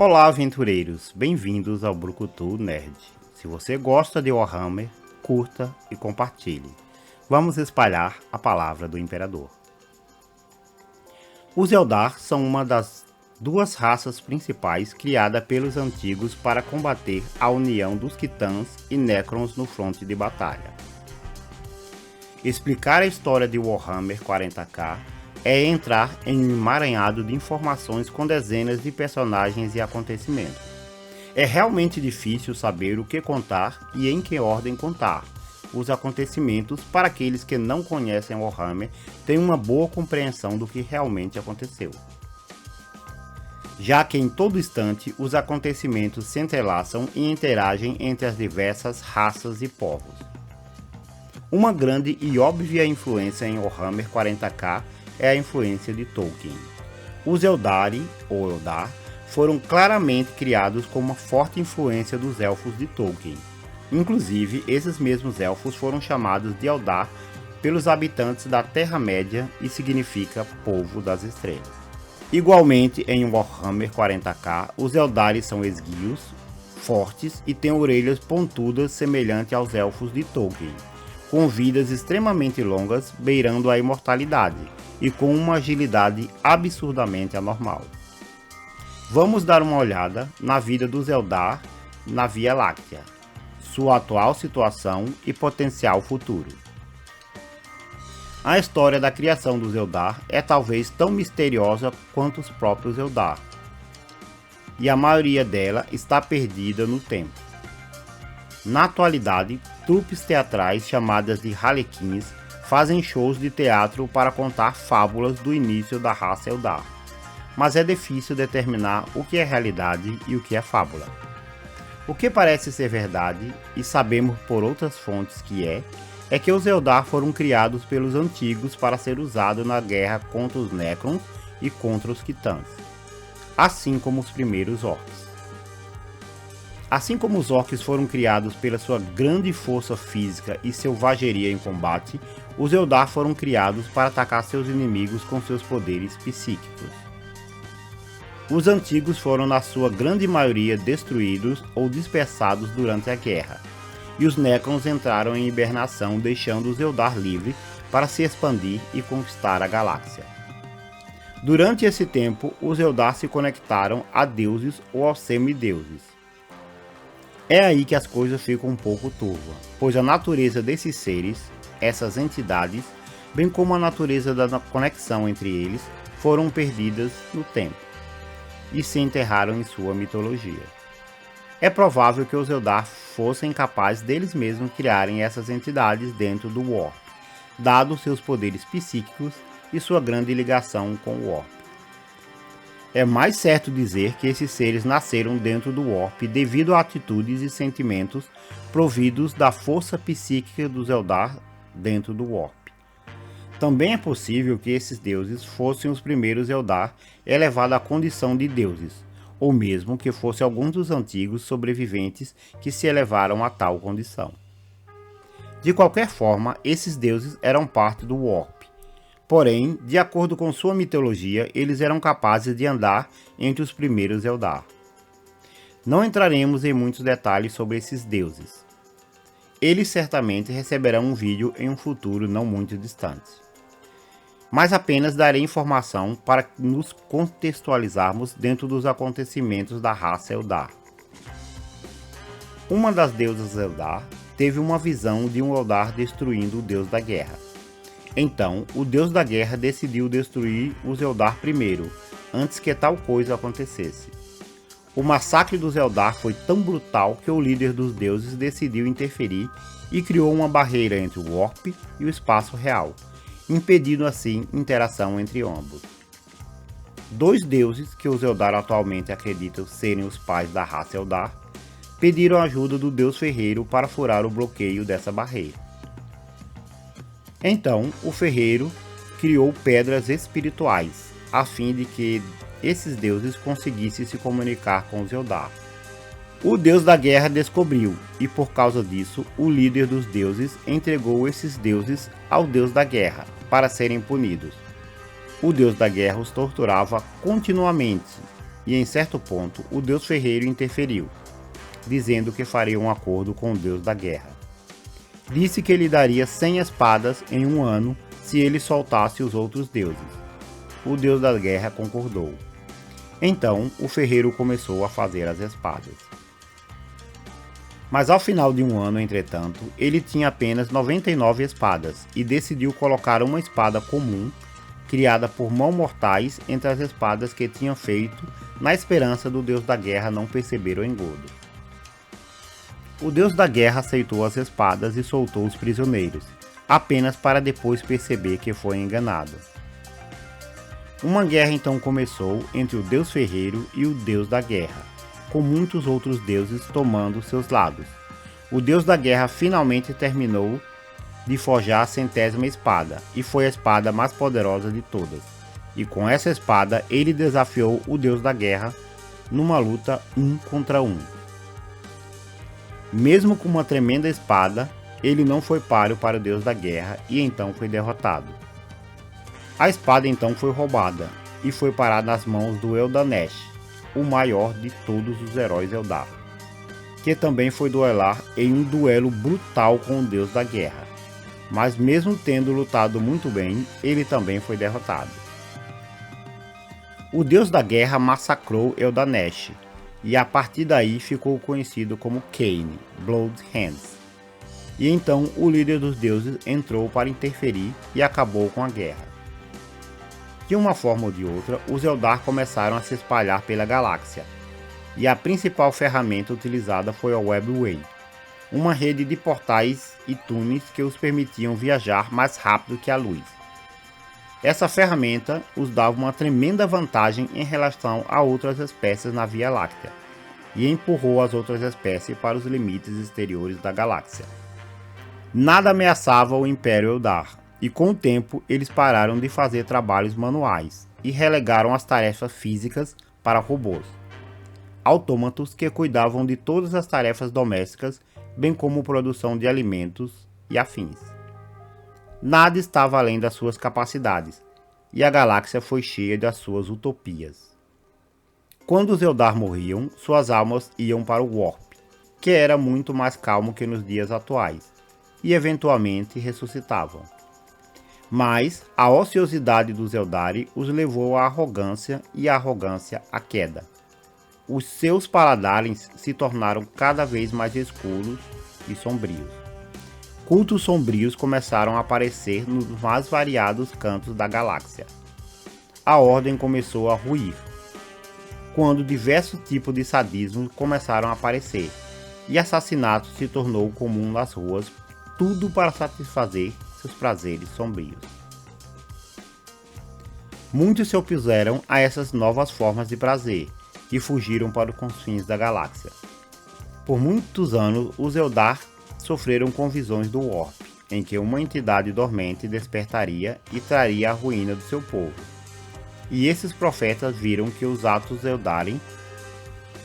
Olá, aventureiros! Bem-vindos ao Brucutu Nerd. Se você gosta de Warhammer, curta e compartilhe. Vamos espalhar a palavra do Imperador. Os Eldar são uma das duas raças principais criadas pelos antigos para combater a união dos Kitans e Necrons no fronte de batalha. Explicar a história de Warhammer 40k é entrar em um emaranhado de informações com dezenas de personagens e acontecimentos. É realmente difícil saber o que contar e em que ordem contar os acontecimentos para aqueles que não conhecem Warhammer tenham uma boa compreensão do que realmente aconteceu. Já que em todo instante os acontecimentos se entrelaçam e interagem entre as diversas raças e povos. Uma grande e óbvia influência em Warhammer 40k é a influência de Tolkien. Os Eldari, ou Eldar, foram claramente criados com uma forte influência dos elfos de Tolkien. Inclusive, esses mesmos elfos foram chamados de Eldar pelos habitantes da Terra-média e significa povo das estrelas. Igualmente, em Warhammer 40k, os Eldari são esguios, fortes e têm orelhas pontudas semelhante aos elfos de Tolkien, com vidas extremamente longas, beirando a imortalidade, e com uma agilidade absurdamente anormal. Vamos dar uma olhada na vida dos Eldar na Via Láctea, sua atual situação e potencial futuro. A história da criação dos Eldar é talvez tão misteriosa quanto os próprios Eldar, e a maioria dela está perdida no tempo. Na atualidade, trupes teatrais chamadas de Harlequins fazem shows de teatro para contar fábulas do início da raça Eldar, mas é difícil determinar o que é realidade e o que é fábula. O que parece ser verdade, e sabemos por outras fontes que é que os Eldar foram criados pelos antigos para ser usados na guerra contra os Necrons e contra os Kitans, assim como os primeiros orcs. Assim como os orcs foram criados pela sua grande força física e selvageria em combate, os Eldar foram criados para atacar seus inimigos com seus poderes psíquicos. Os antigos foram na sua grande maioria destruídos ou dispersados durante a guerra, e os Necrons entraram em hibernação, deixando os Eldar livres para se expandir e conquistar a galáxia. Durante esse tempo, os Eldar se conectaram a deuses ou aos semideuses. É aí que as coisas ficam um pouco turvas, pois a natureza desses seres, essas entidades, bem como a natureza da conexão entre eles, foram perdidas no tempo e se enterraram em sua mitologia. É provável que os Eldar fossem capazes deles mesmos criarem essas entidades dentro do Warp, dados seus poderes psíquicos e sua grande ligação com o Warp. É mais certo dizer que esses seres nasceram dentro do Warp devido a atitudes e sentimentos providos da força psíquica dos Eldar dentro do Warp. Também é possível que esses deuses fossem os primeiros Eldar elevados à condição de deuses, ou mesmo que fossem alguns dos antigos sobreviventes que se elevaram a tal condição. De qualquer forma, esses deuses eram parte do Warp. Porém, de acordo com sua mitologia, eles eram capazes de andar entre os primeiros Eldar. Não entraremos em muitos detalhes sobre esses deuses. Eles certamente receberão um vídeo em um futuro não muito distante. Mas apenas darei informação para nos contextualizarmos dentro dos acontecimentos da raça Eldar. Uma das deusas Eldar teve uma visão de um Eldar destruindo o deus da guerra. Então, o deus da guerra decidiu destruir os Eldar primeiro, antes que tal coisa acontecesse. O massacre dos Eldar foi tão brutal que o líder dos deuses decidiu interferir e criou uma barreira entre o Warp e o espaço real, impedindo assim interação entre ambos. Dois deuses, que os Eldar atualmente acreditam serem os pais da raça Eldar, pediram a ajuda do deus ferreiro para furar o bloqueio dessa barreira. Então, o ferreiro criou pedras espirituais, a fim de que esses deuses conseguissem se comunicar com os Eldar. O deus da guerra descobriu, e por causa disso, o líder dos deuses entregou esses deuses ao deus da guerra, para serem punidos. O deus da guerra os torturava continuamente, e em certo ponto o deus ferreiro interferiu, dizendo que faria um acordo com o deus da guerra. Disse que lhe daria 100 espadas em um ano se ele soltasse os outros deuses. O deus da guerra concordou. Então o ferreiro começou a fazer as espadas. Mas ao final de um ano, entretanto, ele tinha apenas 99 espadas e decidiu colocar uma espada comum, criada por mãos mortais, entre as espadas que tinha feito, na esperança do deus da guerra não perceber o engodo. O deus da guerra aceitou as espadas e soltou os prisioneiros, apenas para depois perceber que foi enganado. Uma guerra então começou entre o deus ferreiro e o deus da guerra, com muitos outros deuses tomando seus lados. O deus da guerra finalmente terminou de forjar a 100ª espada, e foi a espada mais poderosa de todas. E com essa espada ele desafiou o deus da guerra numa luta 1 contra 1. Mesmo com uma tremenda espada, ele não foi páreo para o deus da guerra e então foi derrotado. A espada então foi roubada e foi parar nas mãos do Eldanesh, o maior de todos os heróis Eldar, que também foi duelar em um duelo brutal com o deus da guerra, mas mesmo tendo lutado muito bem, ele também foi derrotado. O deus da guerra massacrou Eldanesh, e a partir daí ficou conhecido como Kane, Blood Hands. E então o líder dos deuses entrou para interferir e acabou com a guerra. De uma forma ou de outra, os Eldar começaram a se espalhar pela galáxia, e a principal ferramenta utilizada foi a Webway, uma rede de portais e túneis que os permitiam viajar mais rápido que a luz. Essa ferramenta os dava uma tremenda vantagem em relação a outras espécies na Via Láctea, e empurrou as outras espécies para os limites exteriores da galáxia. Nada ameaçava o Império Eldar, e com o tempo eles pararam de fazer trabalhos manuais e relegaram as tarefas físicas para robôs, autômatos que cuidavam de todas as tarefas domésticas, bem como produção de alimentos e afins. Nada estava além das suas capacidades, e a galáxia foi cheia das suas utopias. Quando os Eldar morriam, suas almas iam para o Warp, que era muito mais calmo que nos dias atuais, e eventualmente ressuscitavam. Mas a ociosidade dos Eldari os levou à arrogância e a arrogância à queda. Os seus paladares se tornaram cada vez mais escuros e sombrios. Cultos sombrios começaram a aparecer nos mais variados cantos da galáxia. A ordem começou a ruir, quando diversos tipos de sadismo começaram a aparecer, e assassinato se tornou comum nas ruas, tudo para satisfazer seus prazeres sombrios. Muitos se opuseram a essas novas formas de prazer e fugiram para os confins da galáxia. Por muitos anos, os Eldar sofreram com visões do Warp, em que uma entidade dormente despertaria e traria a ruína do seu povo. E esses profetas viram que os atos Eldari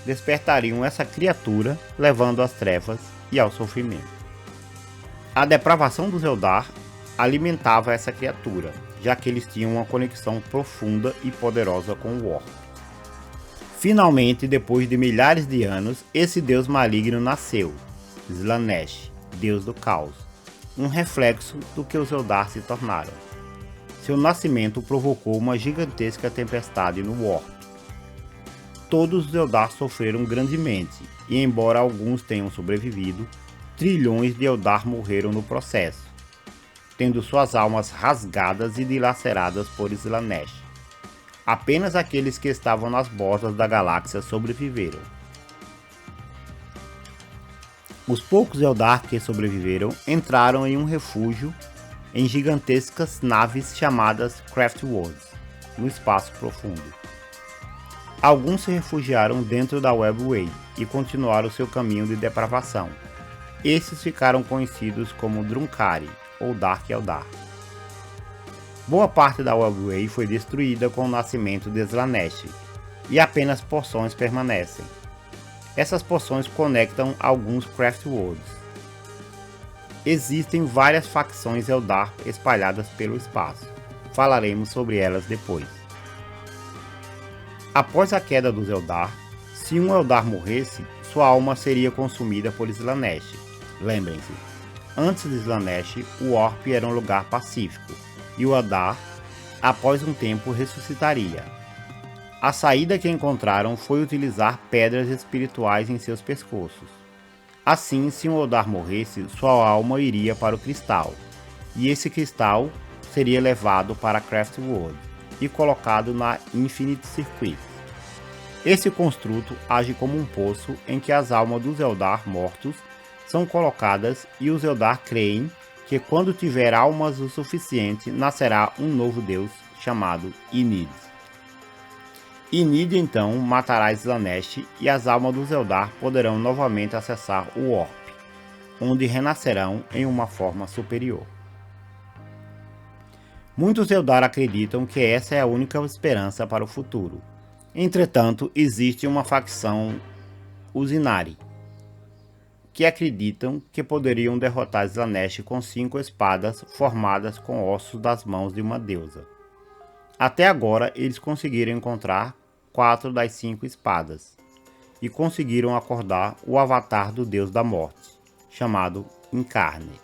despertariam essa criatura, levando às trevas e ao sofrimento. A depravação dos Eldar alimentava essa criatura, já que eles tinham uma conexão profunda e poderosa com o Warp. Finalmente, depois de milhares de anos, esse deus maligno nasceu, Slaanesh, deus do caos, um reflexo do que os Eldar se tornaram. Seu nascimento provocou uma gigantesca tempestade no Warp. Todos os Eldar sofreram grandemente, e embora alguns tenham sobrevivido, trilhões de Eldar morreram no processo, tendo suas almas rasgadas e dilaceradas por Slaanesh. Apenas aqueles que estavam nas bordas da galáxia sobreviveram. Os poucos Eldar que sobreviveram entraram em um refúgio em gigantescas naves chamadas Craftworlds, no espaço profundo. Alguns se refugiaram dentro da Webway e continuaram seu caminho de depravação. Esses ficaram conhecidos como Drukhari, ou Dark Eldar. Boa parte da Webway foi destruída com o nascimento de Slaanesh, e apenas porções permanecem. Essas porções conectam alguns Craftworlds. Existem várias facções Eldar espalhadas pelo espaço. Falaremos sobre elas depois. Após a queda dos Eldar, se um Eldar morresse, sua alma seria consumida por Slaanesh. Lembrem-se, antes de Slaanesh, o Orb era um lugar pacífico, e o Eldar, após um tempo, ressuscitaria. A saída que encontraram foi utilizar pedras espirituais em seus pescoços. Assim, se um Eldar morresse, sua alma iria para o cristal, e esse cristal seria levado para Craftworld e colocado na Infinite Circuit. Esse construto age como um poço em que as almas dos Eldar mortos são colocadas, e os Eldar creem que quando tiver almas o suficiente, nascerá um novo deus chamado Enid. Enid então matará Slaanesh, e as almas dos Eldar poderão novamente acessar o Orb, onde renascerão em uma forma superior. Muitos Eldar acreditam que essa é a única esperança para o futuro. Entretanto, existe uma facção, os Inari, que acreditam que poderiam derrotar Slaanesh com 5 espadas formadas com ossos das mãos de uma deusa. Até agora, eles conseguiram encontrar 4 das 5 espadas, e conseguiram acordar o avatar do Deus da Morte, chamado Incarne.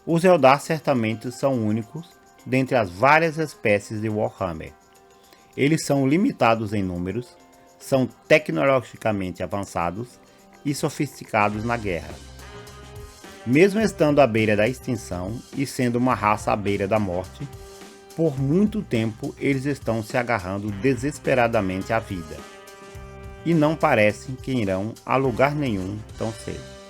Os Eldar certamente são únicos dentre as várias espécies de Warhammer. Eles são limitados em números, são tecnologicamente avançados e sofisticados na guerra. Mesmo estando à beira da extinção e sendo uma raça à beira da morte, por muito tempo eles estão se agarrando desesperadamente à vida, e não parecem que irão a lugar nenhum tão cedo.